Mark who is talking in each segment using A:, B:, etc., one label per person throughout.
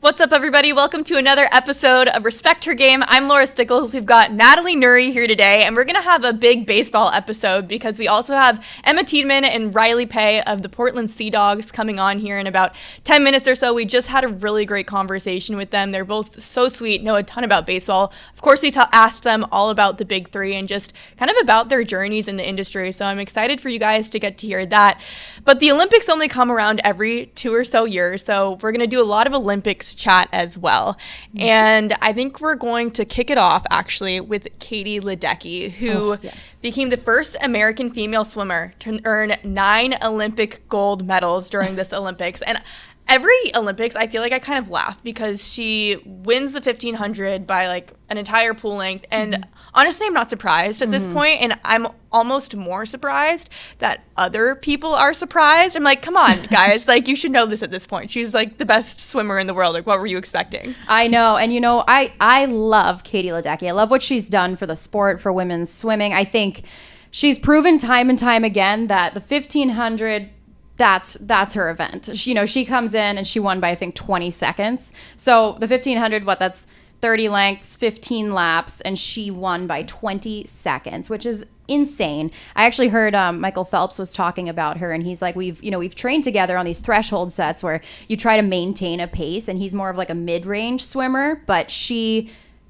A: What's up, everybody? Welcome to another episode of Respect Her Game. I'm Laura Stickles. We've got Natalie Nuri here today, and we're going to have a big baseball episode because we also have Emma Tiedemann and Rylee of the Portland Sea Dogs coming on here in about 10 minutes or so. We just had a really great conversation with them. They're both so sweet, know a ton about baseball. Of course, we asked them all about the big three and just kind of about their journeys in the industry, so I'm excited for you guys to get to hear that. But the Olympics only come around every 2 or so years, so we're going to do a lot of Olympics chat as well. And I think we're going to kick it off actually with Katie Ledecky, who became the first American female swimmer to earn 9 Olympic gold medals during this Olympics. And every Olympics, I feel like I kind of laugh because she wins the 1500 by like an entire pool length. And honestly, I'm not surprised at this point. And I'm almost more surprised that other people are surprised. I'm like, come on, guys. Like, you should know this at this point. She's like the best swimmer in the world. Like, what were you expecting?
B: I know. And, you know, I love Katie Ledecky. I love what she's done for the sport, for women's swimming. I think she's proven time and time again that the 1500 that's her event. She comes in and she won by, I think, 20 seconds. So the 1500, that's 30 lengths, 15 laps, and she won by 20 seconds, which is insane. I actually heard Michael Phelps was talking about her, and he's like, we've trained together on these threshold sets where you try to maintain a pace, and he's more of like a mid-range swimmer, but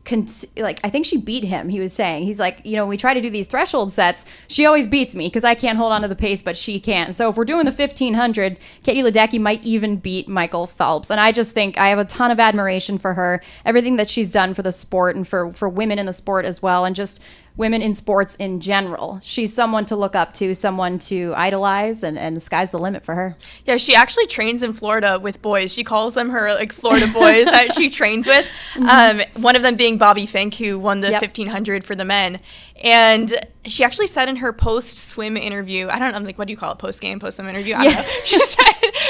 B: I think she beat him. He was saying, he's like, we try to do these threshold sets. She always beats me because I can't hold on to the pace, but she can't. So if we're doing the 1500, Katie Ledecky might even beat Michael Phelps. And I just think I have a ton of admiration for her, everything that she's done for the sport and for women in the sport as well, and just women in sports in general. She's someone to look up to, someone to idolize, and the sky's the limit for her.
A: Yeah, she actually trains in Florida with boys. She calls them her like Florida boys that she trains with. One of them being Bobby Fink, who won the 1500 for the men. And she actually said in her post-swim interview, I don't know, like, what do you call it? Post-game, post-swim interview? I don't know.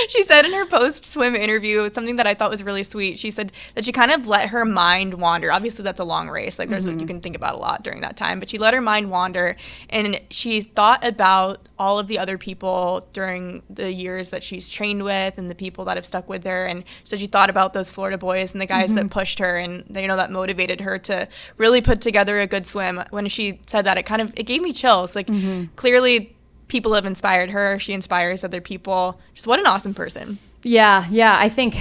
A: She said in her post-swim interview, something that I thought was really sweet. She said that she kind of let her mind wander. Obviously, that's a long race. Like, there's you can think about a lot during that time. But she let her mind wander, and she thought about all of the other people during the years that she's trained with and the people that have stuck with her. And so she thought about those Florida boys and the guys that pushed her and, that motivated her to really put together a good swim. When she said that, it gave me chills. Like, clearly people have inspired her. She inspires other people. Just what an awesome person.
B: Yeah. I think,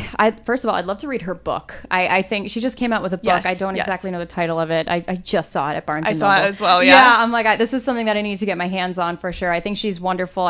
B: first of all, I'd love to read her book. I think she just came out with a book.
A: Yes,
B: I don't exactly know the title of it. I just saw it at Barnes & Noble.
A: I saw it as well,
B: Yeah, I'm like, this is something that I need to get my hands on for sure. I think she's wonderful.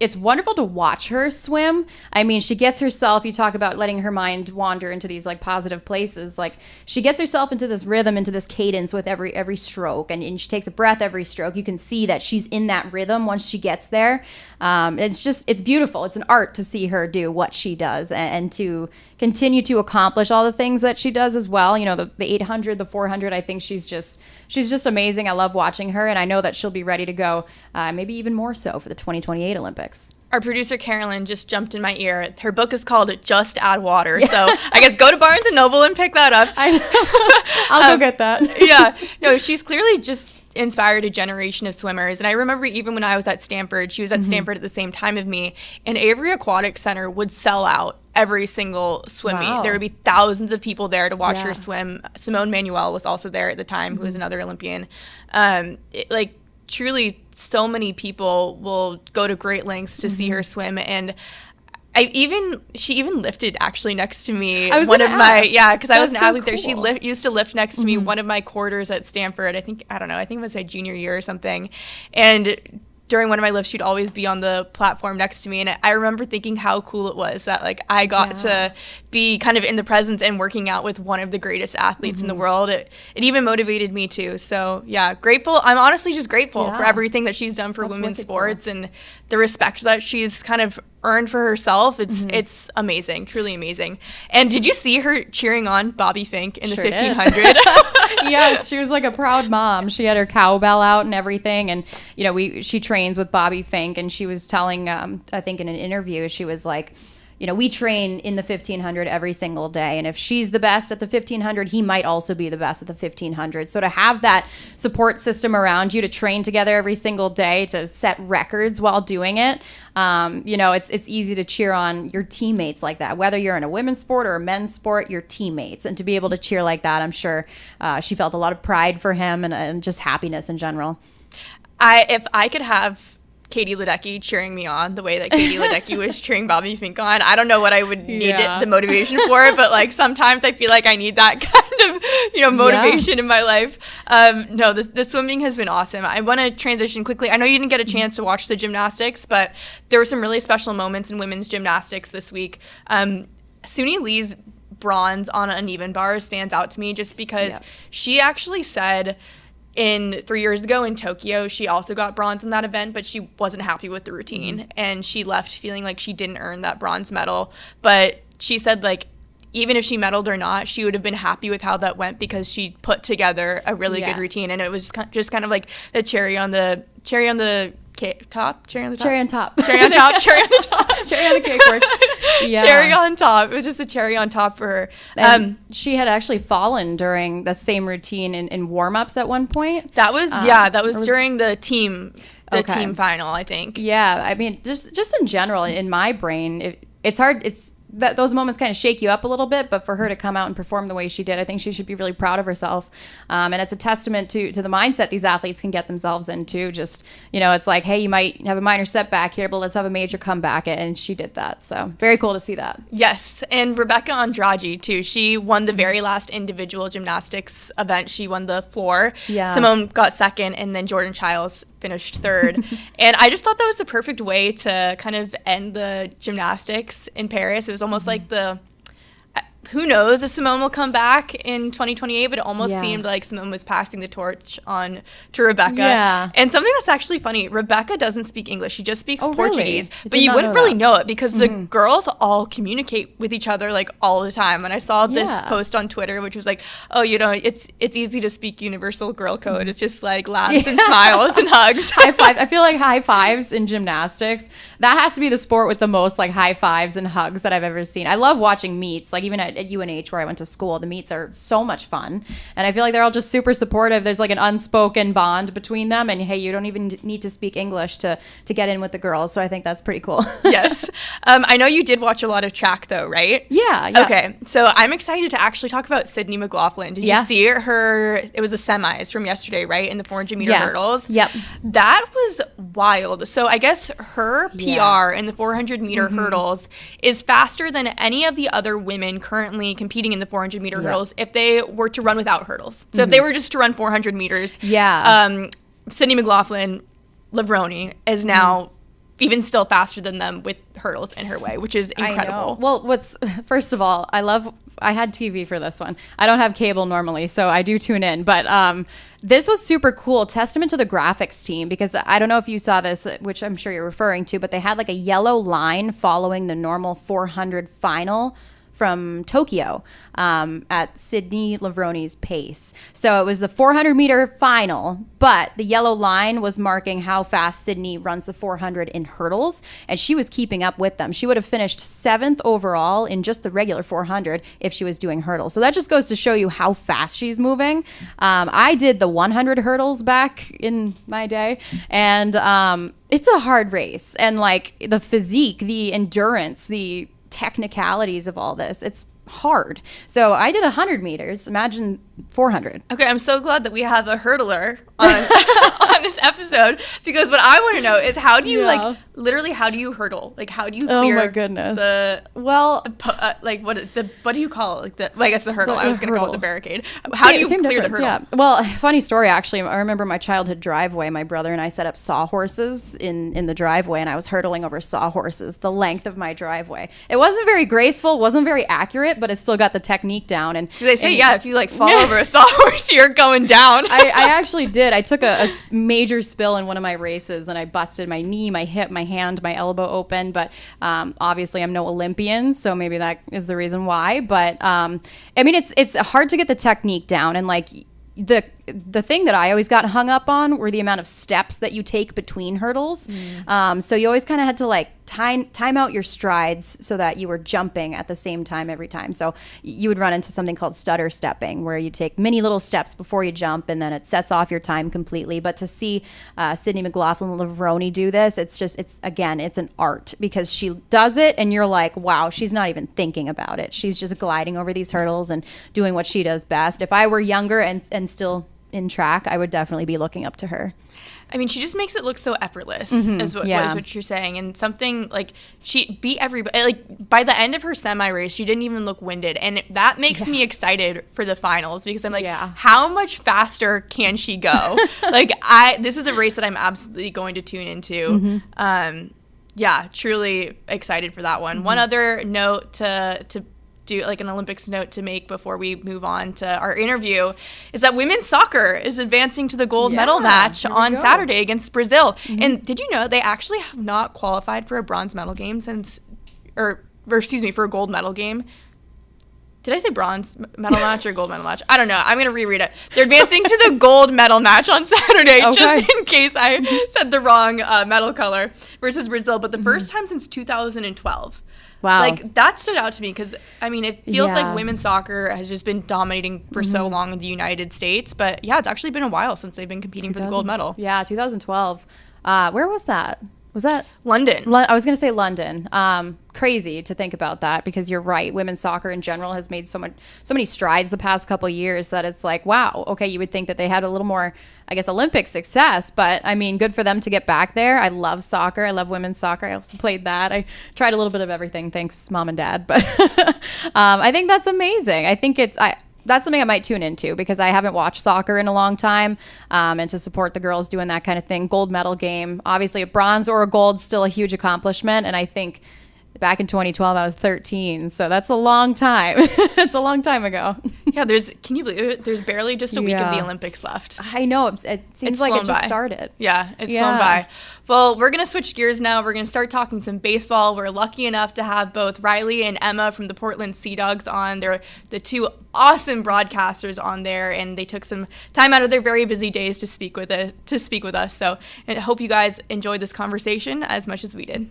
B: It's wonderful to watch her swim. I mean, she gets herself, you talk about letting her mind wander into these like positive places. Like, she gets herself into this rhythm, into this cadence with every stroke, and she takes a breath every stroke. You can see that she's in that rhythm once she gets there. It's beautiful. It's an art to see her do what she does and to continue to accomplish all the things that she does as well. The 800, the 400, I think she's just amazing. I love watching her, and I know that she'll be ready to go, maybe even more so for the 2028 Olympics.
A: Our producer, Carolyn, just jumped in my ear. Her book is called Just Add Water. So I guess go to Barnes & Noble and pick that up.
B: I'll go get that.
A: Yeah. No, she's clearly just inspired a generation of swimmers. And I remember even when I was at Stanford, she was at Stanford at the same time of me, and Avery Aquatic Center would sell out every single swim meet. There would be thousands of people there to watch her swim. Simone Manuel was also there at the time, who was another Olympian. Truly, so many people will go to great lengths to see her swim, and she even lifted actually next to me.
B: Because I
A: was an athlete there. She used to lift next to me one of my quarters at Stanford. I think it was my junior year or something, and during one of my lifts, she'd always be on the platform next to me. And I remember thinking how cool it was that like I got to be kind of in the presence and working out with one of the greatest athletes in the world. It even motivated me too. So yeah, grateful. I'm honestly just grateful for everything that she's done for women's sports and the respect that she's kind of earned for herself. It's amazing, truly amazing. And did you see her cheering on Bobby Fink in the 1500?
B: Yes, she was like a proud mom. She had her cowbell out and everything, and she trains with Bobby Fink, and she was telling I think in an interview, she was like, we train in the 1500 every single day. And if she's the best at the 1500, he might also be the best at the 1500. So to have that support system around you to train together every single day, to set records while doing it, it's easy to cheer on your teammates like that, whether you're in a women's sport or a men's sport, your teammates. And to be able to cheer like that, I'm sure she felt a lot of pride for him and just happiness in general.
A: If I could have Katie Ledecky cheering me on the way that Katie Ledecky was cheering Bobby Fink on, I don't know what I would need the motivation for, but like sometimes I feel like I need that kind of motivation in my life. No, the swimming has been awesome. I want to transition quickly. I know you didn't get a chance to watch the gymnastics, but there were some really special moments in women's gymnastics this week. Suni Lee's bronze on an uneven bar stands out to me just because she actually said 3 years ago in Tokyo, she also got bronze in that event, but she wasn't happy with the routine, and she left feeling like she didn't earn that bronze medal. But she said, like, even if she medaled or not, she would have been happy with how that went because she put together a really good routine, and it was just kind of like the cherry on the top. Cherry on top.
B: Cherry on the cake works. Yeah.
A: Cherry on top. It was just the cherry on top for her.
B: She had actually fallen during the same routine in warm-ups at one point.
A: That was during the team team final, I think.
B: Yeah, I mean, just in general, in my brain, it's hard. Those moments kind of shake you up a little bit, but for her to come out and perform the way she did, I think she should be really proud of herself. And it's a testament to the mindset these athletes can get themselves into. Just, it's like, hey, you might have a minor setback here, but let's have a major comeback. And she did that. So very cool to see that.
A: Yes. And Rebecca Andrade, too. She won the very last individual gymnastics event. She won the floor. Yeah. Simone got second, and then Jordan Childs finished third. And I just thought that was the perfect way to kind of end the gymnastics in Paris. It was almost like who knows if Simone will come back in 2028, but it almost seemed like Simone was passing the torch on to Rebecca. Yeah. And something that's actually funny, Rebecca doesn't speak English. She just speaks Portuguese.
B: Really?
A: But you wouldn't really know it because the girls all communicate with each other like all the time. And I saw this post on Twitter, which was like, it's easy to speak universal girl code. It's just like laughs and smiles and hugs.
B: High five. I feel like high fives in gymnastics, that has to be the sport with the most like high fives and hugs that I've ever seen. I love watching meets, like even at UNH where I went to school. The meets are so much fun, and I feel like they're all just super supportive. There's like an unspoken bond between them, and hey, you don't even need to speak English to get in with the girls, so I think that's pretty cool.
A: Yes. I know you did watch a lot of track though, right?
B: Yeah.
A: Okay, so I'm excited to actually talk about Sydney McLaughlin. Did you see her? It was the semis from yesterday, right? In the 400 meter hurdles.
B: Yep.
A: That was wild. So I guess her PR in the 400 meter hurdles is faster than any of the other women currently competing in the 400 meter hurdles if they were to run without hurdles. So if they were just to run 400 meters, Sydney McLaughlin Levrone is now even still faster than them with hurdles in her way, which is incredible.
B: Well, first of all, I had TV for this one. I don't have cable normally, so I do tune in, but this was super cool. Testament to the graphics team, because I don't know if you saw this, which I'm sure you're referring to, but they had like a yellow line following the normal 400 final from Tokyo at Sydney Levrone's pace. So it was the 400 meter final, but the yellow line was marking how fast Sydney runs the 400 in hurdles, and she was keeping up with them. She would have finished 7th overall in just the regular 400 if she was doing hurdles. So that just goes to show you how fast she's moving. I did the 100 hurdles back in my day, and it's a hard race. And like the physique, the endurance, the technicalities of all this, it's hard. So I did 100 meters. Imagine 400.
A: Okay, I'm so glad that we have a hurdler on this episode, because what I want to know is how do you literally how do you hurdle? Like how do you clear?
B: Oh my goodness.
A: What do you call it? I guess the hurdle. I was going to call it the barricade. How do you clear the hurdle?
B: Yeah. Well, funny story actually. I remember my childhood driveway. My brother and I set up sawhorses in the driveway, and I was hurdling over sawhorses the length of my driveway. It wasn't very graceful, wasn't very accurate, but it still got the technique down. And
A: so they say, if you like fall over a sawhorse, you're going down.
B: I actually did. I took a major spill in one of my races, and I busted my knee, my hip, my hand, my elbow open. But obviously, I'm no Olympian, so maybe that is the reason why. But I mean, it's hard to get the technique down, and like the the thing that I always got hung up on were the amount of steps that you take between hurdles. So you always kind of had to like time out your strides so that you were jumping at the same time every time. So you would run into something called stutter stepping, where you take many little steps before you jump, and then it sets off your time completely. But to see Sydney McLaughlin-Lavroni do this, it's an art, because she does it and you're like, wow, she's not even thinking about it. She's just gliding over these hurdles and doing what she does best. If I were younger and still in track, I would definitely be looking up to her.
A: I mean, she just makes it look so effortless, is what you're saying. And something like she beat everybody. Like by the end of her semi race, she didn't even look winded. And that makes me excited for the finals, because I'm like, how much faster can she go? This is a race that I'm absolutely going to tune into. Truly excited for that one. One other note to do, like an Olympics note to make before we move on to our interview, is that women's soccer is advancing to the gold medal match on Saturday against Brazil. And did you know they actually have not qualified for a bronze medal game for a gold medal game? Did I say bronze medal match or gold medal match? I don't know. I'm going to reread it. They're advancing to the gold medal match on Saturday, just in case I said the wrong medal color, versus Brazil. But the first time since 2012.
B: Wow.
A: Like, that stood out to me, because, I mean, it feels like women's soccer has just been dominating for so long in the United States. But, yeah, it's actually been a while since they've been competing for the gold medal.
B: Yeah, 2012. Where was that? Was that
A: London?
B: I was going to say London. Crazy to think about that, because you're right. Women's soccer in general has made so many strides the past couple of years that it's like, wow, okay, you would think that they had a little more, I guess, Olympic success. But I mean, good for them to get back there. I love soccer. I love women's soccer. I also played that. I tried a little bit of everything. Thanks, mom and dad. But I think that's amazing. I think that's something I might tune into, because I haven't watched soccer in a long time, and to support the girls doing that kind of thing. Gold medal game, obviously a bronze or a gold, still a huge accomplishment. And I think back in 2012, I was 13, so that's a long time. It's a long time ago. Yeah,
A: can you believe it? There's barely just a week of the Olympics left.
B: I know, it seems like it just started.
A: Yeah, it's flown by. Well, we're going to switch gears now. We're going to start talking some baseball. We're lucky enough to have both Rylee and Emma from the Portland Sea Dogs on. They're the two awesome broadcasters on there, and they took some time out of their very busy days to speak with us. So I hope you guys enjoyed this conversation as much as we did.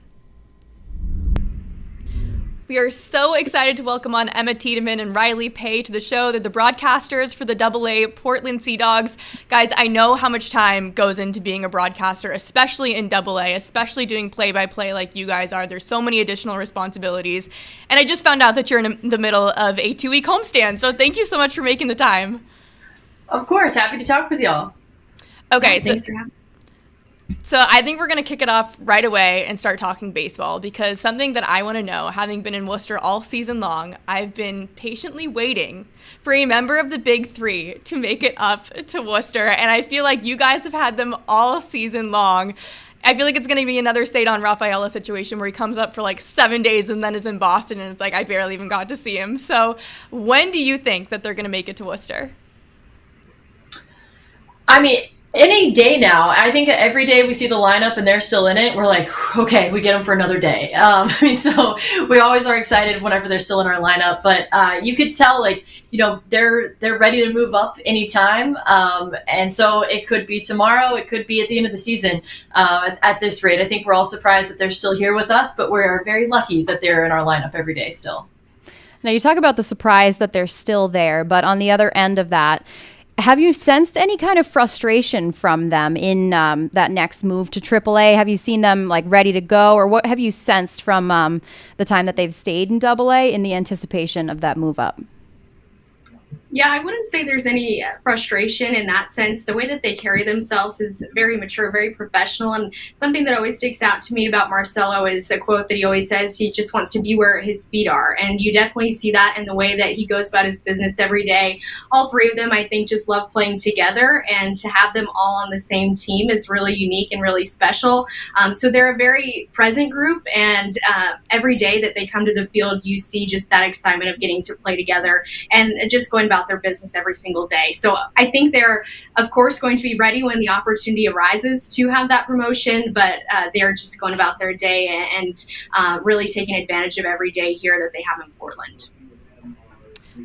A: We are so excited to welcome on Emma Tiedemann and Rylee Pay to the show. They're the broadcasters for the AA Portland Sea Dogs. Guys, I know how much time goes into being a broadcaster, especially in AA, especially doing play-by-play like you guys are. There's so many additional responsibilities. And I just found out that you're in the middle of a 2-week homestand, so thank you so much for making the time.
C: Of course. Happy to talk with y'all.
A: Okay,
C: Thanks for having me.
A: So I think we're going to kick it off right away and start talking baseball, because something that I want to know, having been in Worcester all season long, I've been patiently waiting for a member of the Big Three to make it up to Worcester, and I feel like you guys have had them all season long. I feel like it's going to be another Cedon Rafaela situation where he comes up for like 7 days and then is in Boston, and it's like I barely even got to see him. So when do you think that they're going to make it to Worcester?
C: I mean, any day now. I think every day we see the lineup and they're still in it, we're like, okay, we get them for another day. So we always are excited whenever they're still in our lineup. But you could tell, like, they're ready to move up anytime. And so it could be tomorrow. It could be at the end of the season at this rate. I think we're all surprised that they're still here with us, but we're very lucky that they're in our lineup every day still.
B: Now, you talk about the surprise that they're still there, but on the other end of that, have you sensed any kind of frustration from them in that next move to AAA? Have you seen them like ready to go, or what have you sensed from the time that they've stayed in AA in the anticipation of that move up?
D: Yeah, I wouldn't say there's any frustration in that sense. The way that they carry themselves is very mature, very professional. And something that always sticks out to me about Marcelo is a quote that he always says, he just wants to be where his feet are. And you definitely see that in the way that he goes about his business every day. All three of them, I think, just love playing together. And to have them all on the same team is really unique and really special. So they're a very present group. And every day that they come to the field, you see just that excitement of getting to play together and just going about their business every single day. So I think they're, of course, going to be ready when the opportunity arises to have that promotion, but they're just going about their day and really taking advantage of every day here that they have in Portland.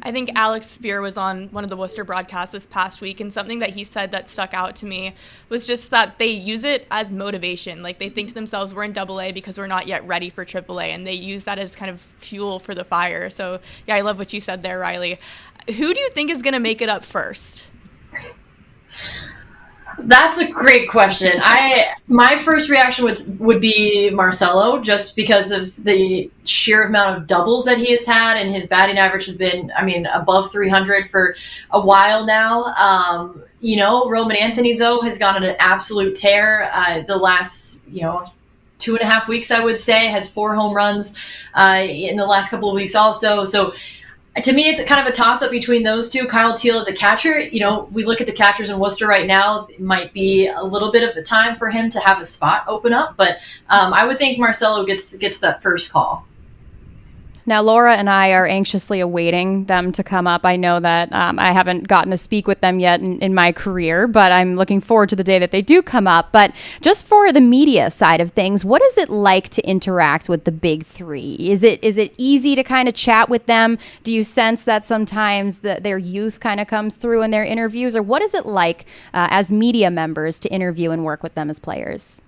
A: I think Alex Spear was on one of the Worcester broadcasts this past week, and something that he said that stuck out to me was just that they use it as motivation. Like, they think to themselves, we're in AA because we're not yet ready for AAA, and they use that as kind of fuel for the fire. So, yeah, I love what you said there, Rylee. Who do you think is going to make it up first?
C: That's a great question. My first reaction would be Marcelo, just because of the sheer amount of doubles that he has had, and his batting average has been, above 300 for a while now. Roman Anthony, though, has gone on an absolute tear. The last, 2.5 weeks, I would say, has 4 home runs in the last couple of weeks also. So to me, it's kind of a toss-up between those two. Kyle Teel is a catcher. We look at the catchers in Worcester right now. It might be a little bit of a time for him to have a spot open up, but I would think Marcelo gets that first call.
B: Now, Laura and I are anxiously awaiting them to come up. I know that I haven't gotten to speak with them yet in my career, but I'm looking forward to the day that they do come up. But just for the media side of things, what is it like to interact with the big three? Is it easy to kind of chat with them? Do you sense that sometimes their youth kind of comes through in their interviews? Or what is it like as media members to interview and work with them as players?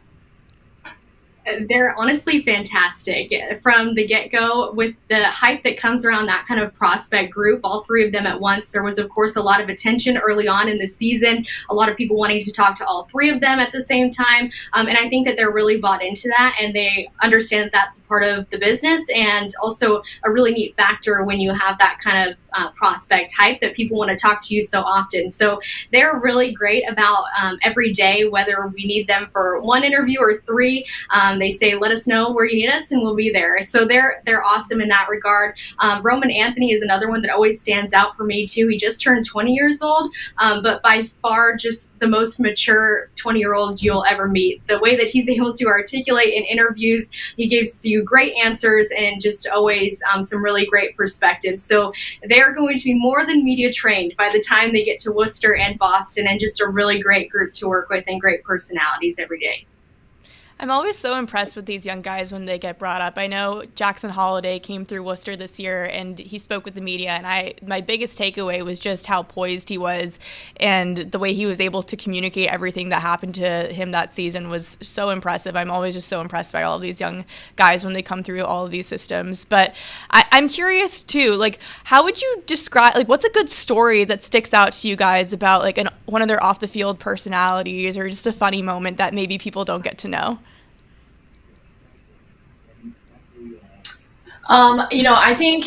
D: They're honestly fantastic from the get-go with the hype that comes around that kind of prospect group, all 3 of them at once. There was, of course, a lot of attention early on in the season, a lot of people wanting to talk to all 3 of them at the same time. And I think that they're really bought into that, and they understand that that's a part of the business, and also a really neat factor when you have that kind of prospect hype that people want to talk to you so often. So they're really great about every day, whether we need them for 1 interview or 3. They say, let us know where you need us and we'll be there. So they're awesome in that regard. Roman Anthony is another one that always stands out for me too. He just turned 20 years old, but by far just the most mature 20-year-old you'll ever meet. The way that he's able to articulate in interviews, he gives you great answers and just always some really great perspectives. So they're going to be more than media trained by the time they get to Worcester and Boston, and just a really great group to work with and great personalities every day.
A: I'm always so impressed with these young guys when they get brought up. I know Jackson Holliday came through Worcester this year, and he spoke with the media, and my biggest takeaway was just how poised he was, and the way he was able to communicate everything that happened to him that season was so impressive. I'm always just so impressed by all of these young guys when they come through all of these systems. But I'm curious too, like, how would you describe, like, what's a good story that sticks out to you guys about like one of their off the field personalities, or just a funny moment that maybe people don't get to know?
C: I think,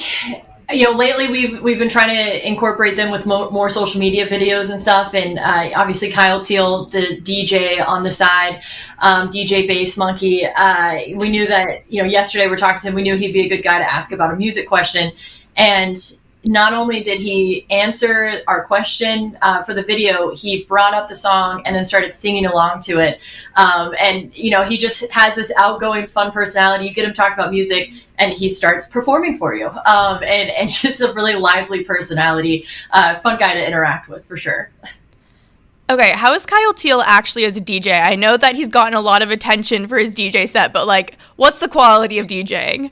C: lately we've been trying to incorporate them with more social media videos and stuff. And obviously Kyle Teel, the DJ on the side, DJ Bass Monkey. We knew that, yesterday we're talking to him, we knew he'd be a good guy to ask about a music question. And not only did he answer our question for the video, he brought up the song and then started singing along to it. And he just has this outgoing, fun personality. You get him talking about music, and he starts performing for you. And just a really lively personality, fun guy to interact with for sure.
A: Okay, how is Kyle Teel actually as a DJ? I know that he's gotten a lot of attention for his DJ set, but like, what's the quality of DJing?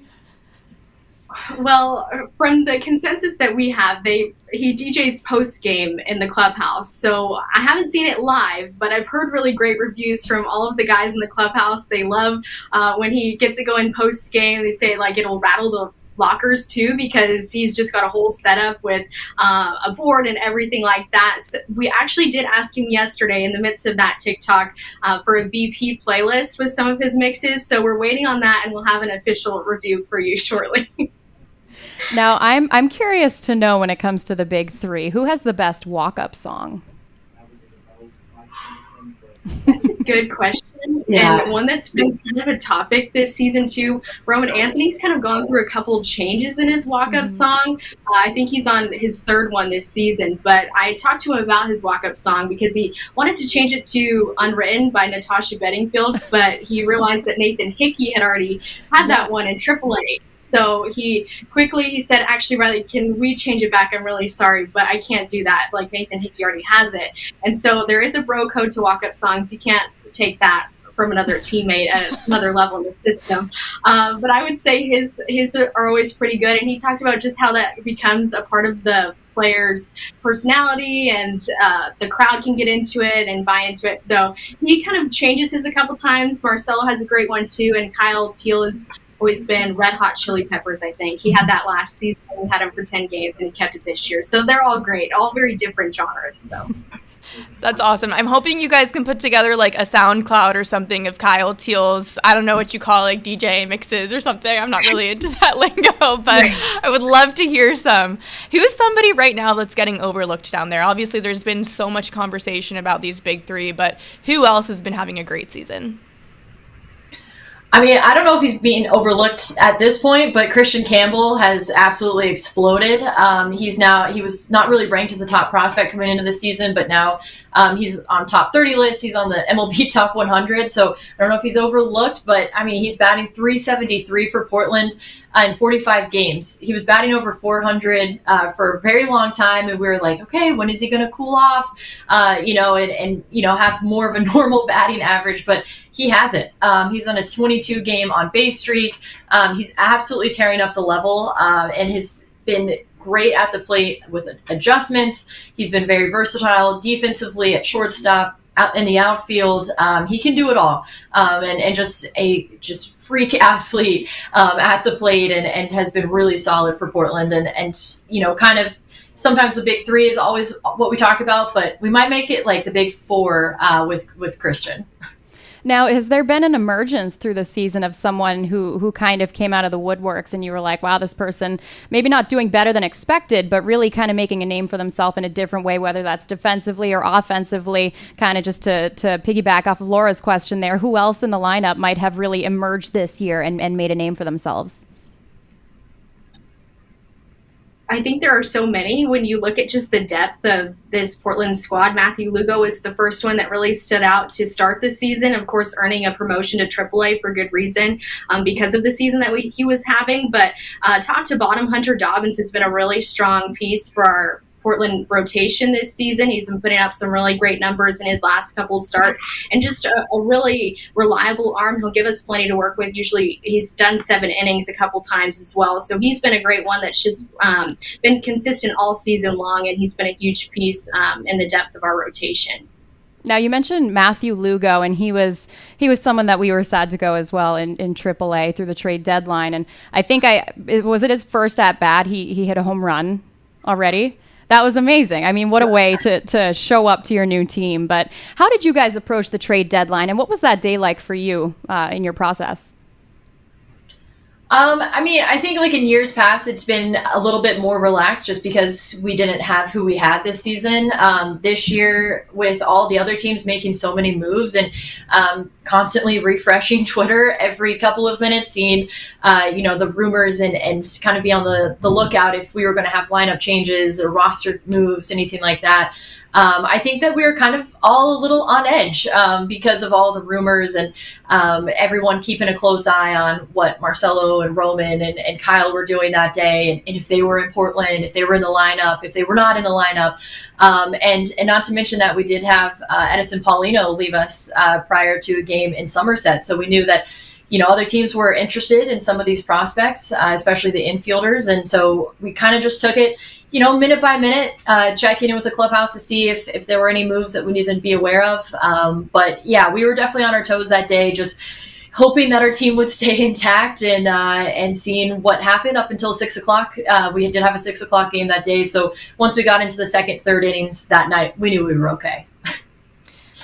D: Well, from the consensus that we have, he DJs post-game in the clubhouse. So I haven't seen it live, but I've heard really great reviews from all of the guys in the clubhouse. They love when he gets it going post-game. They say, like, it'll rattle the lockers too, because he's just got a whole setup with a board and everything like that. So we actually did ask him yesterday in the midst of that TikTok for a BP playlist with some of his mixes. So we're waiting on that, and we'll have an official review for you shortly.
B: Now, I'm curious to know, when it comes to the big three, who has the best walk-up song?
D: That's a good question. Yeah. And one that's been kind of a topic this season too. Roman Anthony's kind of gone through a couple changes in his walk-up song. I think he's on his 3rd one this season, but I talked to him about his walk-up song because he wanted to change it to Unwritten by Natasha Bedingfield, but he realized that Nathan Hickey had already had that one in AAA. So he said, actually, Rylee, can we change it back? I'm really sorry, but I can't do that. Like, Nathan Hickey already has it. And so there is a bro code to walk-up songs. You can't take that from another teammate at another level in the system. But I would say his are always pretty good. And he talked about just how that becomes a part of the player's personality, and the crowd can get into it and buy into it. So he kind of changes his a couple times. Marcelo has a great one too, and Kyle Teal has always been Red Hot Chili Peppers, I think. He had that last season. We had him for 10 games, and he kept it this year. So they're all great, all very different genres. So.
A: That's awesome. I'm hoping you guys can put together like a SoundCloud or something of Kyle Teal's, I don't know what you call like DJ mixes or something. I'm not really into that lingo, but I would love to hear some. Who's somebody right now that's getting overlooked down there? Obviously, there's been so much conversation about these big three, but who else has been having a great season?
C: I mean, I don't know if he's being overlooked at this point, but Christian Campbell has absolutely exploded. He was not really ranked as a top prospect coming into the season, but now he's on top 30 list. He's on the MLB top 100. So I don't know if he's overlooked, but I mean, he's batting .373 for Portland in 45 games. He was batting over 400 for a very long time, and we were like, okay, when is he going to cool off, and have more of a normal batting average? But he hasn't. He's on a 22-game on-base streak. He's absolutely tearing up the level, and has been great at the plate with adjustments. He's been very versatile defensively at shortstop, out in the outfield. He can do it all, and just a freak athlete at the plate, and has been really solid for Portland. And kind of sometimes the big three is always what we talk about, but we might make it like the big four with Christian.
B: Now, has there been an emergence through the season of someone who kind of came out of the woodworks and you were like, wow, this person maybe not doing better than expected, but really kind of making a name for themselves in a different way, whether that's defensively or offensively? Kind of just to piggyback off of Laura's question there, who else in the lineup might have really emerged this year and made a name for themselves?
D: I think there are so many. When you look at just the depth of this Portland squad, Matthew Lugo is the first one that really stood out to start the season, of course, earning a promotion to AAA for good reason, because of the season that he was having. But top to bottom, Hunter Dobbins has been a really strong piece for our Portland rotation this season. He's been putting up some really great numbers in his last couple starts, and just a really reliable arm. He'll give us plenty to work with. Usually he's done 7 innings a couple times as well. So he's been a great one that's just been consistent all season long, and he's been a huge piece in the depth of our rotation.
B: Now, you mentioned Matthew Lugo, and he was someone that we were sad to go as well in AAA through the trade deadline. And I think was it his first at bat? He hit a home run already. That was amazing. I mean, what a way to show up to your new team. But how did you guys approach the trade deadline, and what was that day like for you in your process?
C: I mean, I think like in years past, it's been a little bit more relaxed just because we didn't have who we had this season. This year, with all the other teams making so many moves and constantly refreshing Twitter every couple of minutes, seeing, the rumors and kind of be on the lookout if we were going to have lineup changes or roster moves, anything like that. I think that we were kind of all a little on edge because of all the rumors and everyone keeping a close eye on what Marcelo and Roman and Kyle were doing that day, and if they were in Portland, if they were in the lineup, if they were not in the lineup. And not to mention that we did have Edison Paulino leave us prior to a game in Somerset. So we knew that other teams were interested in some of these prospects, especially the infielders. And so we kind of just took it, minute by minute, checking in with the clubhouse to see if there were any moves that we needed to be aware of. But yeah, we were definitely on our toes that day, just hoping that our team would stay intact and seeing what happened up until 6 o'clock. We did have a 6 o'clock game that day. So once we got into the second, third innings that night, we knew we were okay.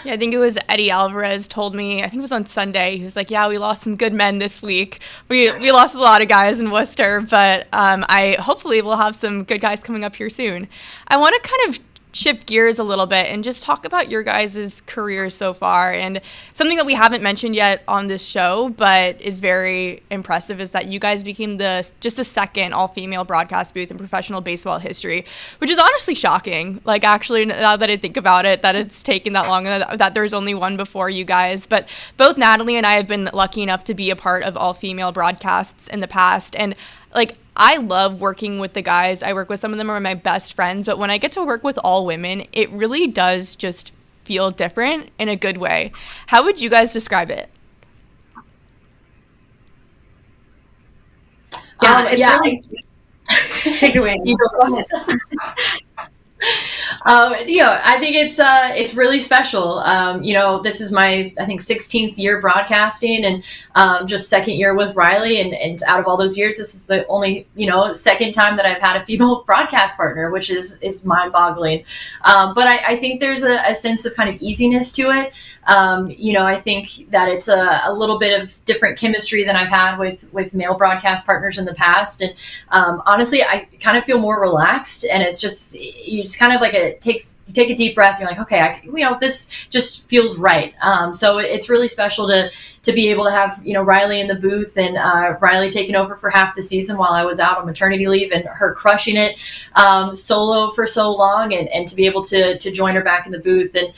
A: Yeah, I think it was Eddie Alvarez told me, I think it was on Sunday, he was like, yeah, we lost some good men this week. We lost a lot of guys in Worcester, but hopefully we'll have some good guys coming up here soon. I want to kind of shift gears a little bit and just talk about your guys' careers so far. And something that we haven't mentioned yet on this show, but is very impressive, is that you guys became just the second all-female broadcast booth in professional baseball history, which is honestly shocking. Like, actually, now that I think about it, that it's taken that long, that there's only one before you guys. But both Natalie and I have been lucky enough to be a part of all-female broadcasts in the past. And I love working with the guys. I work with some of them are my best friends, but when I get to work with all women, it really does just feel different in a good way. How would you guys describe it?
D: It's really sweet. Take it away.
C: You go ahead. I think it's really special. This is my, I think, 16th year broadcasting, and just second year with Rylee, and out of all those years, this is the only, second time that I've had a female broadcast partner, which is mind-boggling. But I think there's a sense of kind of easiness to it. I think that it's a little bit of different chemistry than I've had with male broadcast partners in the past. And honestly, I kind of feel more relaxed, and it's just, you just kind of like you take a deep breath. And you're like, okay, this just feels right. So it's really special to be able to have, Rylee in the booth, and Rylee taking over for half the season while I was out on maternity leave, and her crushing it solo for so long, and to be able to join her back in the booth, and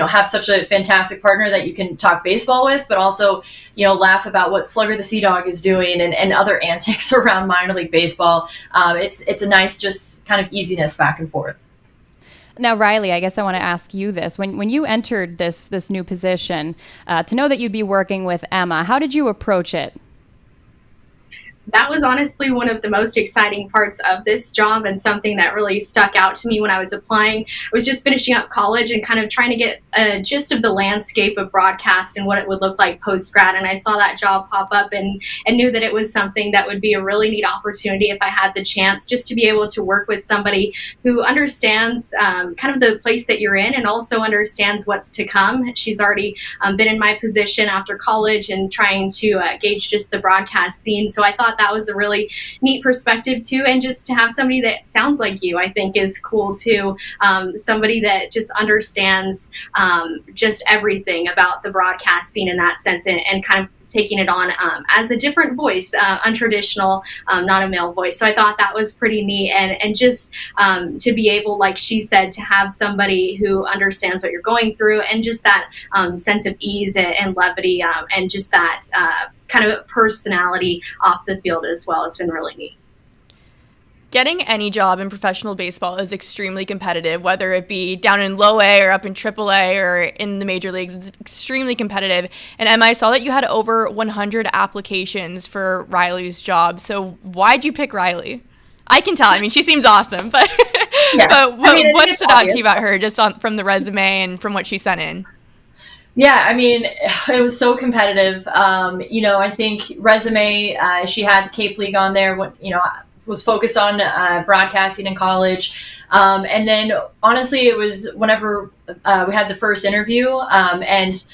C: have such a fantastic partner that you can talk baseball with, but also, laugh about what Slugger the Sea Dog is doing, and other antics around minor league baseball. It's a nice, just kind of easiness back and forth.
B: Now, Rylee, I guess I want to ask you this. When you entered this new position, to know that you'd be working with Emma, how did you approach it?
D: That was honestly one of the most exciting parts of this job, and something that really stuck out to me when I was applying. I was just finishing up college and kind of trying to get a gist of the landscape of broadcast and what it would look like post-grad. And I saw that job pop up, and knew that it was something that would be a really neat opportunity if I had the chance, just to be able to work with somebody who understands kind of the place that you're in, and also understands what's to come. She's already been in my position after college and trying to gauge just the broadcast scene. So I thought that was a really neat perspective too, and just to have somebody that sounds like you, I think, is cool too. Somebody that just understands just everything about the broadcast scene in that sense, and kind of taking it on as a different voice, untraditional, not a male voice. So I thought that was pretty neat, and just to be able, like she said, to have somebody who understands what you're going through, and just that sense of ease and levity, and just that kind of personality off the field as well has been really neat.
A: Getting any job in professional baseball is extremely competitive, whether it be down in low A or up in triple A or in the major leagues. It's extremely competitive. And Emma, I saw that you had over 100 applications for Rylee's job. So why'd you pick Rylee? I can tell. I mean, she seems awesome, but what stood out to you about her, just from the resume and from what she sent in?
C: Yeah, I mean, it was so competitive. I think resume, she had the Cape League on there, was focused on broadcasting in college. And then honestly, it was whenever we had the first interview, and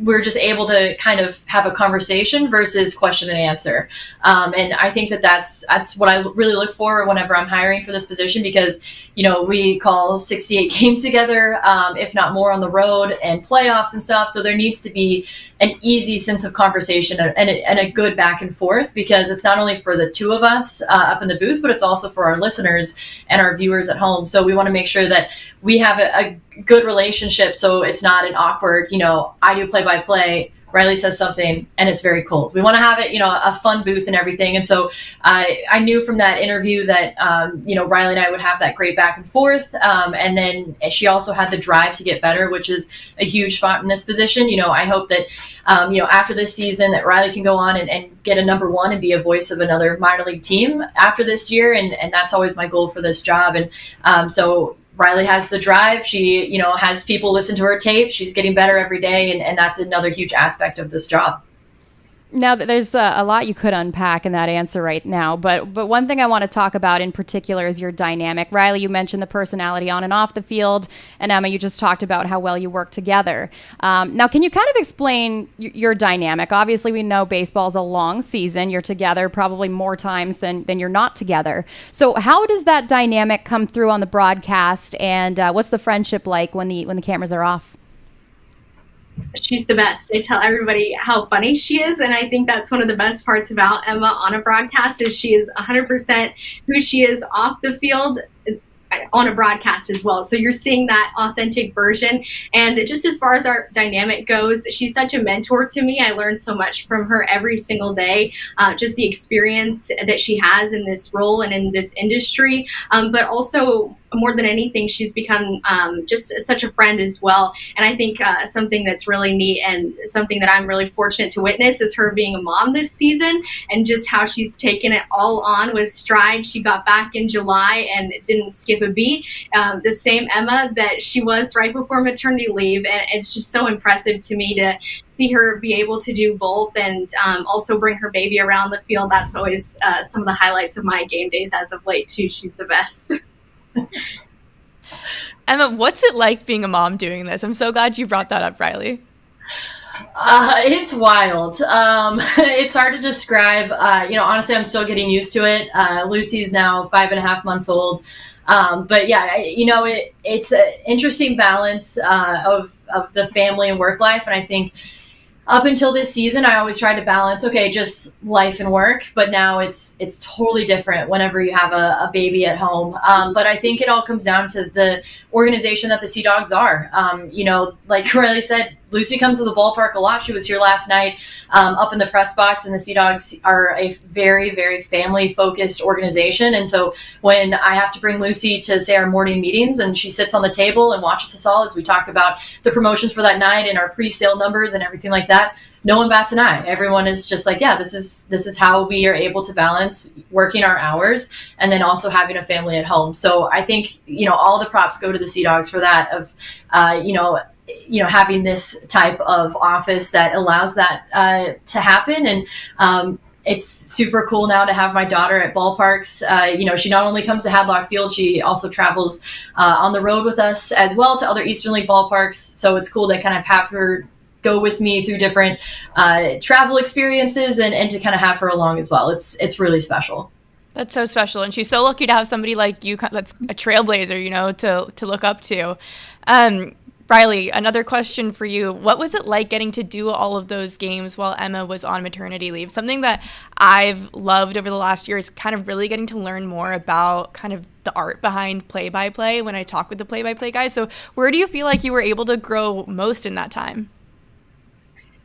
C: we were just able to kind of have a conversation versus question and answer. And I think that's what I really look for whenever I'm hiring for this position, because, we call 68 games together, if not more, on the road, and playoffs and stuff. So there needs to be an easy sense of conversation and a good back and forth, because it's not only for the two of us up in the booth, but it's also for our listeners and our viewers at home. So we want to make sure that we have a good relationship, so it's not an awkward, I do play-by-play, Rylee says something, and it's very cold. We want to have it, a fun booth and everything. And so I knew from that interview that, Rylee and I would have that great back and forth. And then she also had the drive to get better, which is a huge spot in this position. I hope that, after this season, that Rylee can go on and get a number one and be a voice of another minor league team after this year. And that's always my goal for this job. And so Rylee has the drive. She, has people listen to her tape. She's getting better every day, and that's another huge aspect of this job.
B: Now, there's a lot you could unpack in that answer right now, but one thing I want to talk about in particular is your dynamic. Rylee, you mentioned the personality on and off the field, and Emma, you just talked about how well you work together. Now, can you kind of explain your dynamic? Obviously, we know baseball's a long season. You're together probably more times than you're not together. So how does that dynamic come through on the broadcast, and what's the friendship like when the cameras are off?
D: She's the best. I tell everybody how funny she is, and I think that's one of the best parts about Emma on a broadcast is she is 100% who she is off the field on a broadcast as well. So you're seeing that authentic version. And just as far as our dynamic goes, she's such a mentor to me. I learn so much from her every single day, just the experience that she has in this role and in this industry, but also more than anything, she's become just such a friend as well. And I think something that's really neat and something that I'm really fortunate to witness is her being a mom this season, and just how she's taken it all on with stride. She got back in July and didn't skip a beat. The same Emma that she was right before maternity leave. And it's just so impressive to me to see her be able to do both, and also bring her baby around the field. That's always some of the highlights of my game days as of late too. She's the best.
A: Emma, what's it like being a mom doing this? I'm so glad you brought that up, Rylee.
C: It's wild. It's hard to describe. Honestly, I'm still getting used to it. Lucy's now 5.5 months old. But yeah, it's an interesting balance of the family and work life. And I think up until this season, I always tried to balance, just life and work. But now it's totally different whenever you have a baby at home. But I think it all comes down to the organization that the Sea Dogs are. Like Rylee said, Lucy comes to the ballpark a lot. She was here last night up in the press box, and the Sea Dogs are a very, very family-focused organization. And so when I have to bring Lucy to, say, our morning meetings, and she sits on the table and watches us all as we talk about the promotions for that night and our pre-sale numbers and everything like that, no one bats an eye. Everyone is just like, yeah, this is how we are able to balance working our hours and then also having a family at home. So I think, all the props go to the Sea Dogs for that, of, having this type of office that allows that to happen. And it's super cool now to have my daughter at ballparks. She not only comes to Hadlock Field, she also travels on the road with us as well to other Eastern League ballparks. So it's cool to kind of have her go with me through different travel experiences and to kind of have her along as well. It's really special.
A: That's so special. And she's so lucky to have somebody like you that's a trailblazer, to look up to. Rylee, another question for you. What was it like getting to do all of those games while Emma was on maternity leave? Something that I've loved over the last year is kind of really getting to learn more about kind of the art behind play-by-play when I talk with the play-by-play guys. So where do you feel like you were able to grow most in that time?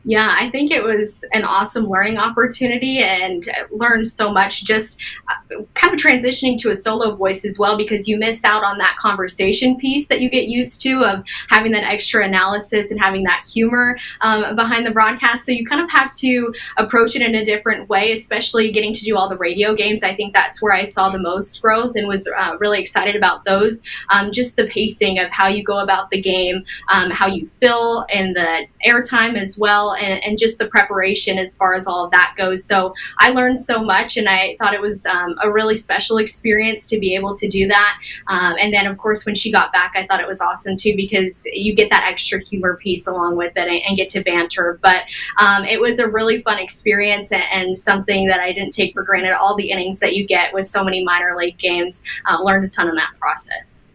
D: Yeah, I think it was an awesome learning opportunity, and learned so much just kind of transitioning to a solo voice as well, because you miss out on that conversation piece that you get used to, of having that extra analysis and having that humor behind the broadcast. So you kind of have to approach it in a different way, especially getting to do all the radio games. I think that's where I saw the most growth and was really excited about those. Just the pacing of how you go about the game, how you fill in the airtime as well, and just the preparation as far as all of that goes. So I learned so much, and I thought it was a really special experience to be able to do that. And then, of course, when she got back, I thought it was awesome too, because you get that extra humor piece along with it and get to banter. But it was a really fun experience, and something that I didn't take for granted. All the innings that you get with so many minor league games, learned a ton in that process.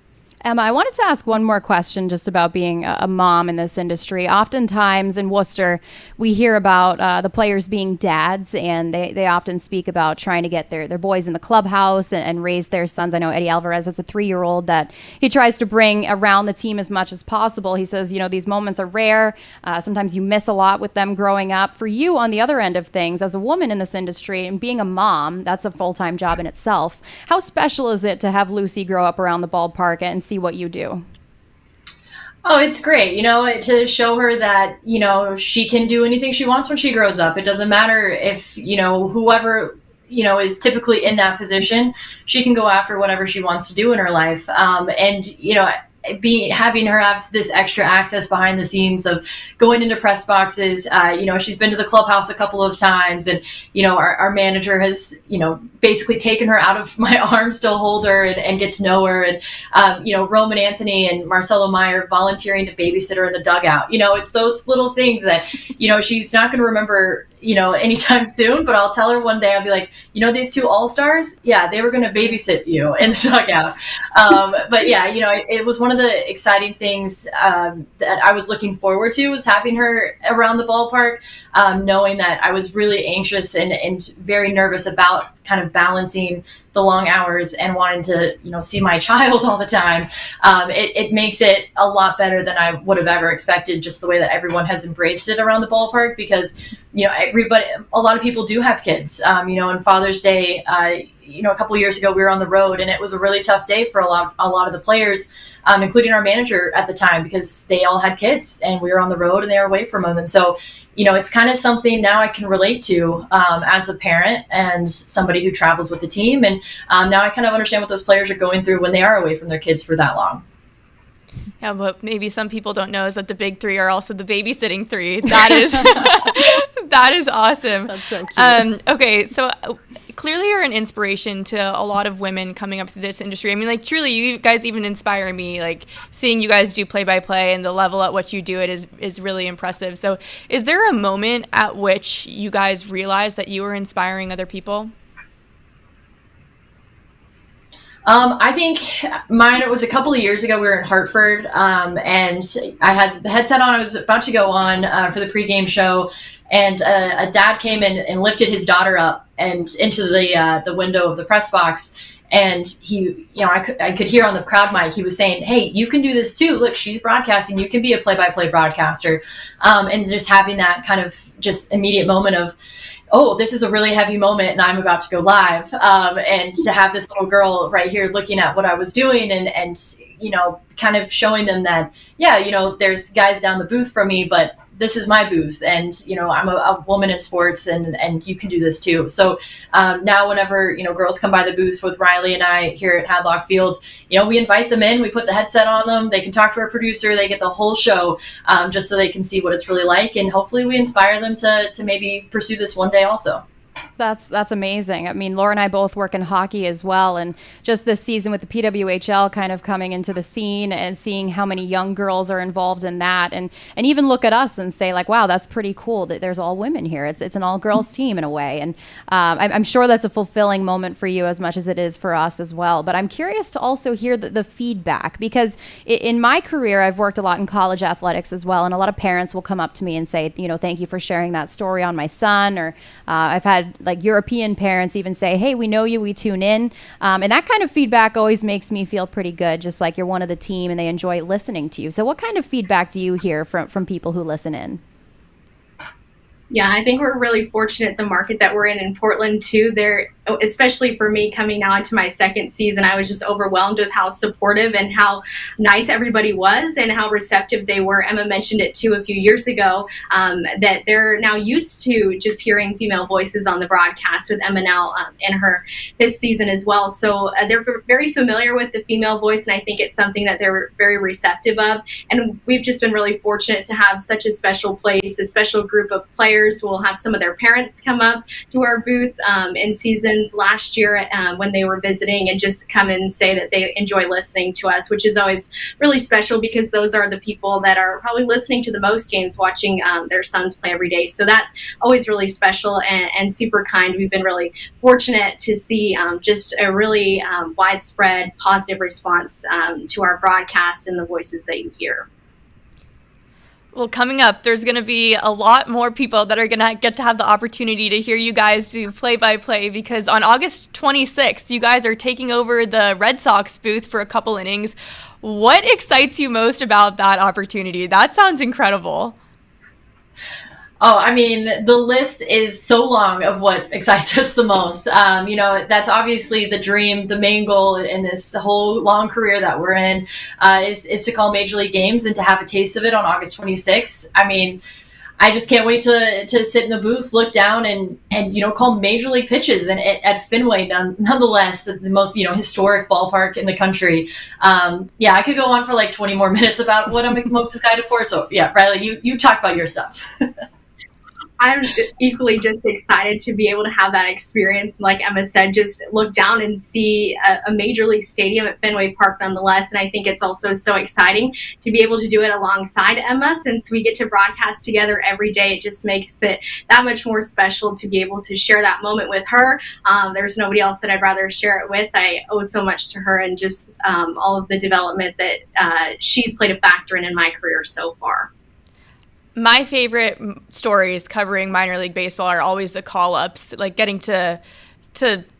B: Emma, I wanted to ask one more question just about being a mom in this industry. Oftentimes in Worcester, we hear about the players being dads, and they often speak about trying to get their boys in the clubhouse and raise their sons. I know Eddie Alvarez has a 3-year-old that he tries to bring around the team as much as possible. He says, these moments are rare. Sometimes you miss a lot with them growing up. For you, on the other end of things, as a woman in this industry and being a mom, that's a full-time job in itself. How special is it to have Lucy grow up around the ballpark and see what you do?
C: Oh, it's great, to show her that, she can do anything she wants when she grows up. It doesn't matter if, whoever, is typically in that position, she can go after whatever she wants to do in her life. Having her have this extra access behind the scenes of going into press boxes. She's been to the clubhouse a couple of times, and, our manager has, basically taken her out of my arms to hold her and get to know her. And, Roman Anthony and Marcelo Meyer volunteering to babysit her in the dugout. It's those little things that, she's not going to remember, anytime soon, but I'll tell her one day, I'll be like, these 2 all-stars, yeah, they were going to babysit you in the dugout. But yeah, it was one of the exciting things that I was looking forward to, was having her around the ballpark, knowing that I was really anxious and very nervous about kind of balancing the long hours and wanting to, see my child all the time. It makes it a lot better than I would have ever expected, just the way that everyone has embraced it around the ballpark, because, a lot of people do have kids, and Father's Day, a couple of years ago, we were on the road, and it was a really tough day for a lot of the players, including our manager at the time, because they all had kids, and we were on the road, and they were away from them. And so, it's kind of something now I can relate to as a parent and somebody who travels with the team. And now I kind of understand what those players are going through when they are away from their kids for that long.
A: Yeah, what maybe some people don't know is that the big three are also the babysitting three. That is that is awesome.
B: That's so cute.
A: Okay, so clearly you're an inspiration to a lot of women coming up through this industry. I mean, like, truly, you guys even inspire me. Like, seeing you guys do play-by-play and the level at which you do it is really impressive. So is there a moment at which you guys realized that you were inspiring other people?
C: I think it was a couple of years ago. We were in Hartford, and I had the headset on. I was about to go on for the pregame show, and a dad came in and lifted his daughter up and into the window of the press box. And he, I could hear on the crowd mic, he was saying, "Hey, you can do this too. Look, she's broadcasting. You can be a play-by-play broadcaster." And just having that kind of just immediate moment of, oh, this is a really heavy moment and I'm about to go live. And to have this little girl right here looking at what I was doing and kind of showing them that, there's guys down the booth from me, but this is my booth, and I'm a woman in sports, and you can do this too. So now whenever girls come by the booth with Rylee and I here at Hadlock Field, we invite them in, we put the headset on them, they can talk to our producer, they get the whole show, just so they can see what it's really like, and hopefully we inspire them to maybe pursue this one day also.
B: That's amazing. I mean, Laura and I both work in hockey as well, and just this season with the PWHL kind of coming into the scene and seeing how many young girls are involved in that, and even look at us and say, like, wow, that's pretty cool that there's all women here. It's an all girls team in a way, and I'm sure that's a fulfilling moment for you as much as it is for us as well. But I'm curious to also hear the feedback, because in my career I've worked a lot in college athletics as well, and a lot of parents will come up to me and say, thank you for sharing that story on my son, or I've had like European parents even say, hey, we know you, we tune in. And that kind of feedback always makes me feel pretty good, just like you're one of the team and they enjoy listening to you. So what kind of feedback do you hear from people who listen in?
D: Yeah, I think we're really fortunate the market that we're in Portland too. There, especially for me coming now into my second season, I was just overwhelmed with how supportive and how nice everybody was and how receptive they were. Emma mentioned it too a few years ago, that they're now used to just hearing female voices on the broadcast with Emma now in this season as well. So they're very familiar with the female voice, and I think it's something that they're very receptive of. And we've just been really fortunate to have such a special place, a special group of players. We'll have some of their parents come up to our booth in seasons last year when they were visiting, and just come and say that they enjoy listening to us, which is always really special, because those are the people that are probably listening to the most games, watching their sons play every day. So that's always really special and super kind. We've been really fortunate to see just a really widespread positive response to our broadcast and the voices that you hear.
A: Well, coming up, there's going to be a lot more people that are going to get to have the opportunity to hear you guys do play-by-play, because on August 26th, you guys are taking over the Red Sox booth for a couple innings. What excites you most about that opportunity? That sounds incredible.
C: Oh, I mean, the list is so long of what excites us the most. That's obviously the dream, the main goal in this whole long career that we're in, is to call Major League games and to have a taste of it on August 26th. I mean, I just can't wait to sit in the booth, look down, and call Major League pitches and at Fenway, nonetheless, the most historic ballpark in the country. I could go on for like 20 more minutes about what I'm most excited for. So yeah, Rylee, you talk about your stuff.
D: I'm equally just excited to be able to have that experience. Like Emma said, just look down and see a Major League stadium at Fenway Park nonetheless. And I think it's also so exciting to be able to do it alongside Emma, since we get to broadcast together every day. It just makes it that much more special to be able to share that moment with her. There's nobody else that I'd rather share it with. I owe so much to her, and just all of the development that she's played a factor in my career so far.
A: My favorite stories covering minor league baseball are always the call-ups, like getting to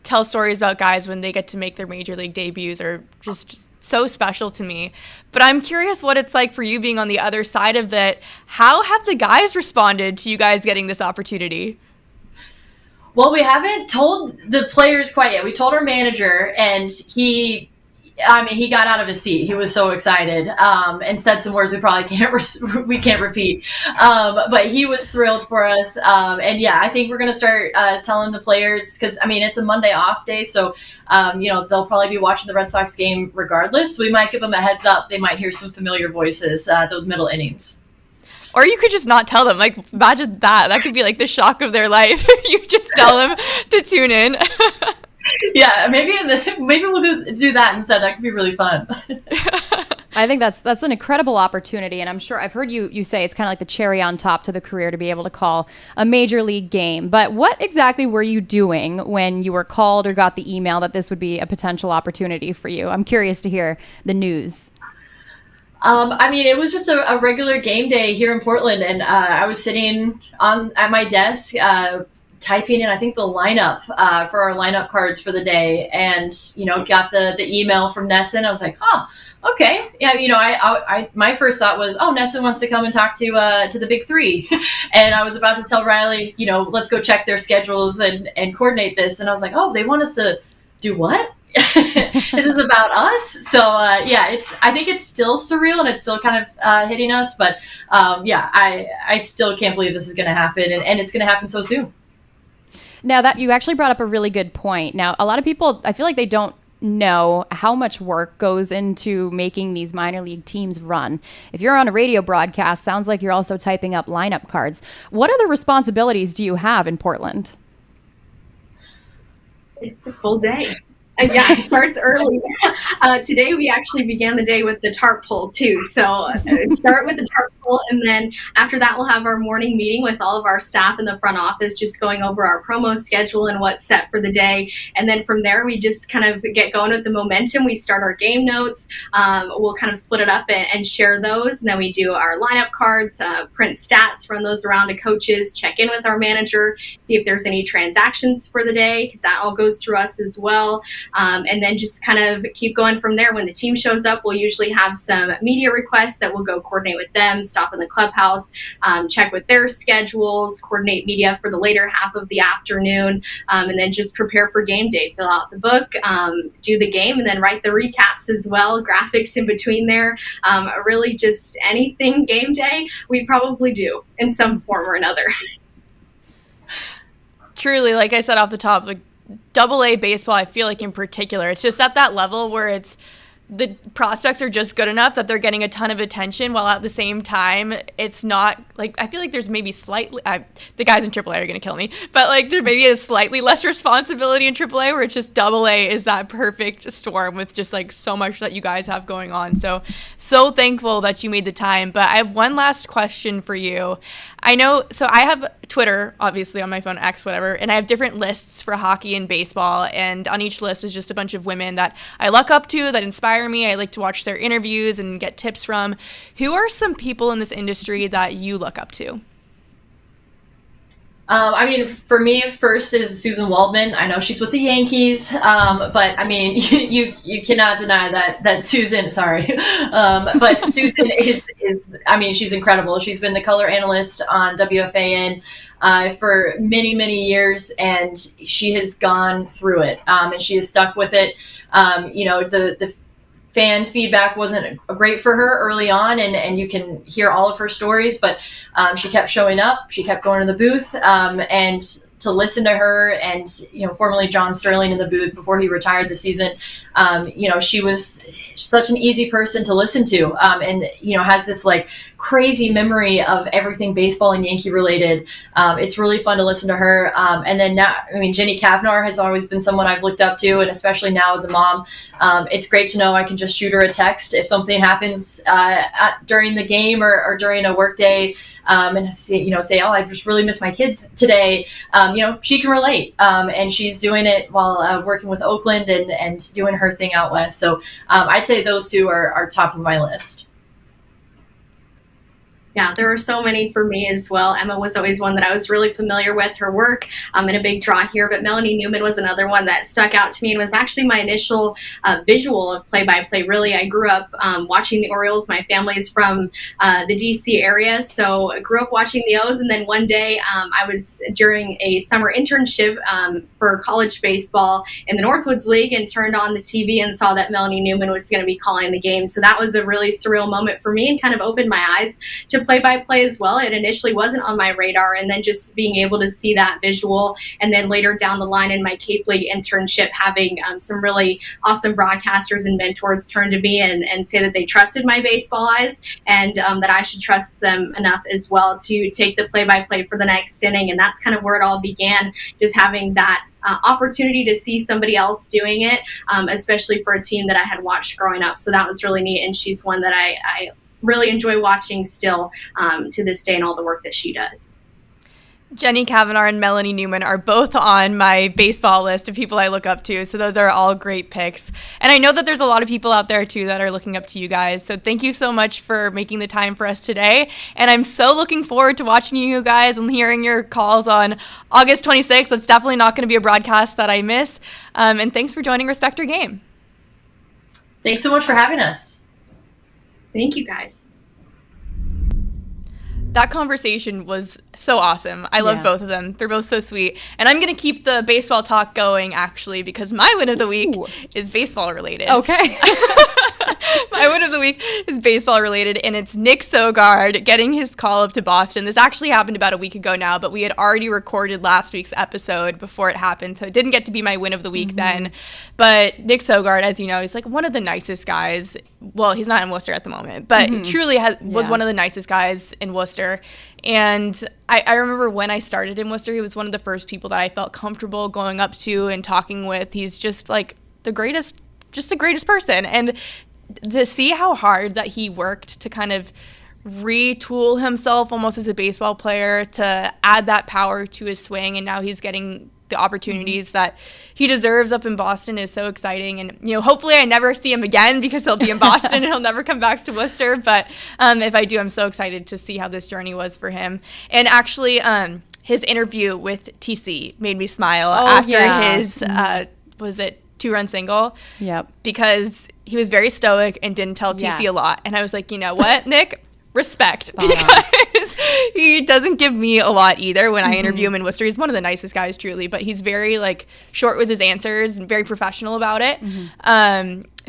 A: tell stories about guys when they get to make their major league debuts are just so special to me. But I'm curious what it's like for you being on the other side of that. How have the guys responded to you guys getting this opportunity?
C: Well, we haven't told the players quite yet. We told our manager, and he got out of his seat. He was so excited, and said some words we probably can't repeat. But he was thrilled for us. And yeah, I think we're going to start telling the players, because it's a Monday off day, so they'll probably be watching the Red Sox game regardless. We might give them a heads up. They might hear some familiar voices those middle innings.
A: Or you could just not tell them. Like, imagine that. That could be like the shock of their life. You just tell them to tune in.
C: Yeah, maybe we'll do that instead. That could be really fun.
B: I think that's an incredible opportunity, and I'm sure I've heard you say it's kind of like the cherry on top to the career to be able to call a major league game. But what exactly were you doing when you were called or got the email that this would be a potential opportunity for you? I'm curious to hear the news.
C: It was just a regular game day here in Portland, and I was sitting at my desk typing in, I think, the lineup for our lineup cards for the day, and got the email from Nesson. I was like, okay, yeah. I my first thought was, Nesson wants to come and talk to the big three, and I was about to tell Riley, let's go check their schedules and coordinate this, and I was like, they want us to do what? This is about us. So I think it's still surreal, and it's still kind of hitting us, but I still can't believe this is going to happen, and it's going to happen so soon.
B: Now, that you actually brought up a really good point. Now, a lot of people, I feel like they don't know how much work goes into making these minor league teams run. If you're on a radio broadcast, sounds like you're also typing up lineup cards. What other responsibilities do you have in Portland?
D: It's a full day. It starts early. Today we actually began the day with the tarp pull too. So start with the tarp pull, and then after that we'll have our morning meeting with all of our staff in the front office, just going over our promo schedule and what's set for the day. And then from there we just kind of get going with the momentum. We start our game notes. We'll kind of split it up and share those. And then we do our lineup cards, print stats, run those around to coaches, check in with our manager, see if there's any transactions for the day, because that all goes through us as well. And then just kind of keep going from there. When the team shows up, we'll usually have some media requests that we'll go coordinate with them, stop in the clubhouse, check with their schedules, coordinate media for the later half of the afternoon, and then just prepare for game day, fill out the book, do the game, and then write the recaps as well, graphics in between there. Really just anything game day, we probably do in some form or another.
A: Truly, like I said off the top, like AA baseball, I feel like in particular, it's just at that level where it's the prospects are just good enough that they're getting a ton of attention, while at the same time, it's not like, I feel like there's maybe slightly, the guys in AAA are going to kill me, but like there maybe is slightly less responsibility in AAA, where it's just AA is that perfect storm with just like so much that you guys have going on. So thankful that you made the time. But I have one last question for you. I know, so I have Twitter, obviously, on my phone, X, whatever, and I have different lists for hockey and baseball, and on each list is just a bunch of women that I look up to, that inspire me. I like to watch their interviews and get tips from. Who are some people in this industry that you look up to?
C: For me, first is Susan Waldman. I know she's with the Yankees, but you cannot deny that Susan. Sorry, but Susan is she's incredible. She's been the color analyst on WFAN for many years, and she has gone through it, and she has stuck with it. The fan feedback wasn't great for her early on, and you can hear all of her stories, but she kept showing up, she kept going to the booth, and to listen to her, and formerly John Sterling in the booth before he retired this season, she was such an easy person to listen to, and has this like crazy memory of everything baseball and Yankee related. It's really fun to listen to her. And then now, Jenny Kavnar has always been someone I've looked up to, and especially now as a mom, it's great to know I can just shoot her a text if something happens during the game or during a work day, and say, I just really miss my kids today. She can relate, and she's doing it while working with Oakland and doing her thing out west. So I'd say those two are top of my list.
D: Yeah, there were so many for me as well. Emma was always one that I was really familiar with, her work, and a big draw here. But Melanie Newman was another one that stuck out to me and was actually my initial visual of play-by-play. Really, I grew up watching the Orioles. My family is from the D.C. area, so I grew up watching the O's. And then one day I was during a summer internship for college baseball in the Northwoods League and turned on the TV and saw that Melanie Newman was going to be calling the game. So that was a really surreal moment for me and kind of opened my eyes to play-by-play as well. It initially wasn't on my radar, and then just being able to see that visual, and then later down the line in my Cape League internship, having some really awesome broadcasters and mentors turn to me and say that they trusted my baseball eyes, and that I should trust them enough as well to take the play-by-play for the next inning. And that's kind of where it all began, just having that opportunity to see somebody else doing it, especially for a team that I had watched growing up. So that was really neat, and she's one that I really enjoy watching still to this day, and all the work that she does.
A: Jenny Kavanaugh and Melanie Newman are both on my baseball list of people I look up to, so those are all great picks. And I know that there's a lot of people out there too that are looking up to you guys, so thank you so much for making the time for us today. And I'm so looking forward to watching you guys and hearing your calls on August 26th. It's definitely not going to be a broadcast that I miss. And thanks for joining Respect Your Game.
C: Thanks so much for having us.
D: Thank you, guys.
A: That conversation was so awesome. I love both of them. They're both so sweet. And I'm going to keep the baseball talk going, actually, because my win of the week is baseball related.
B: Okay.
A: My win of the week is baseball related, and it's Nick Sogard getting his call up to Boston. This actually happened about a week ago now, but we had already recorded last week's episode before it happened, so it didn't get to be my win of the week then. But Nick Sogard, as you know, he's like one of the nicest guys. Well, he's not in Worcester at the moment, but truly was one of the nicest guys in Worcester. And I remember when I started in Worcester, he was one of the first people that I felt comfortable going up to and talking with. He's just like the greatest person. And to see how hard that he worked to kind of retool himself almost as a baseball player to add that power to his swing, and now he's getting the opportunities that he deserves up in Boston is so exciting. And, you know, hopefully I never see him again because he'll be in Boston and he'll never come back to Worcester. But if I do, I'm so excited to see how this journey was for him. And actually, his interview with TC made me smile after his, was it 2-run single?
B: Yep.
A: Because he was very stoic and didn't tell TC a lot. And I was like, you know what, Nick? Respect, because he doesn't give me a lot either when I interview him in Worcester. He's one of the nicest guys, truly, but he's very like short with his answers and very professional about it.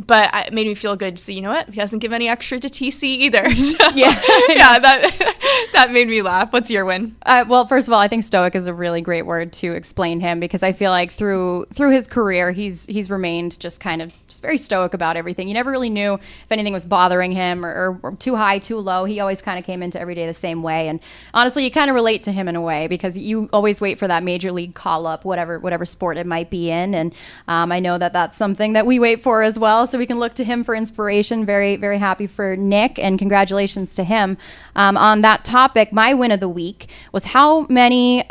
A: But it made me feel good to see, you know what, he doesn't give any extra to TC either. So, that made me laugh. What's your win?
B: Well, first of all, I think stoic is a really great word to explain him, because I feel like through his career, he's remained just kind of just very stoic about everything. You never really knew if anything was bothering him or too high, too low. He always kind of came into every day the same way. And honestly, you kind of relate to him in a way, because you always wait for that major league call up, whatever sport it might be in. And I know that that's something that we wait for as well. So we can look to him for inspiration. Very, very happy for Nick, and congratulations to him. On that topic, my win of the week was how many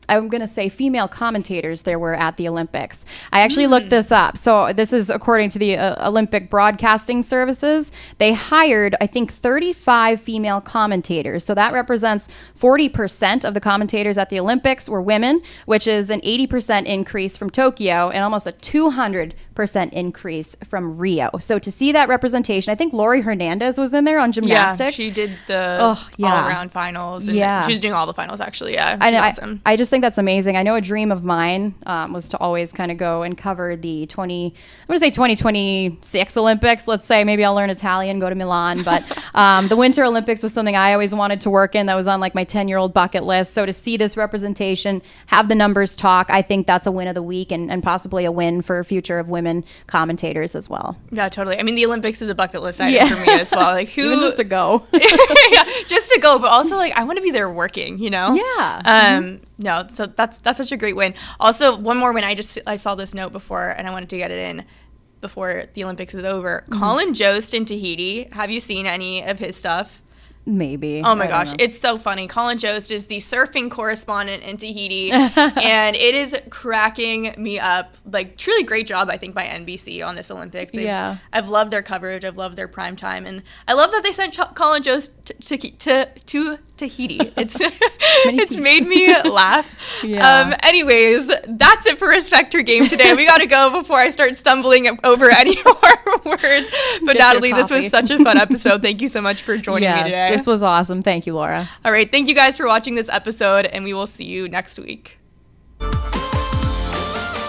B: I'm going to say female commentators there were at the Olympics. I actually looked this up. So this is according to the Olympic Broadcasting Services. They hired, I think, 35 female commentators. So that represents 40% of the commentators at the Olympics were women, which is an 80% increase from Tokyo and almost a 200% increase from Rio. So to see that representation, I think Lori Hernandez was in there on gymnastics.
A: Yeah, she did the all-around finals. And she was doing all the finals, actually. Yeah, she's awesome.
B: I just think that's amazing. I know a dream of mine was to always kind of go and cover the 2026 Olympics. Let's say maybe I'll learn Italian, go to Milan. But the Winter Olympics was something I always wanted to work in. That was on like my 10-year-old bucket list. So to see this representation, have the numbers talk, I think that's a win of the week, and possibly a win for future of women commentators as well.
A: Yeah, totally. I mean, the Olympics is a bucket list item for me as well. Like,
B: even just to go.
A: Just to go, but also like I want to be there working, you know?
B: Yeah.
A: No, so that's such a great win. Also, one more win. I saw this note before, and I wanted to get it in before the Olympics is over. Colin Jost in Tahiti. Have you seen any of his stuff?
B: Maybe.
A: Oh my
B: I don't
A: gosh,
B: know.
A: it's so funny. Colin Jost is the surfing correspondent in Tahiti, and it is cracking me up. Like, truly great job, I think, by NBC on this Olympics.
B: Yeah.
A: I've loved their coverage. I've loved their prime time, and I love that they sent Colin Jost to Tahiti. It's made me laugh.
B: Yeah.
A: Anyways, that's it for Respect Her Game today. We got to go before I start stumbling over any more words. But
B: Get
A: Natalie,
B: your
A: this was
B: coffee.
A: such a fun episode. Thank you so much for joining me today.
B: This was awesome. Thank you, Laura.
A: All right. Thank you guys for watching this episode, and we will see you next week.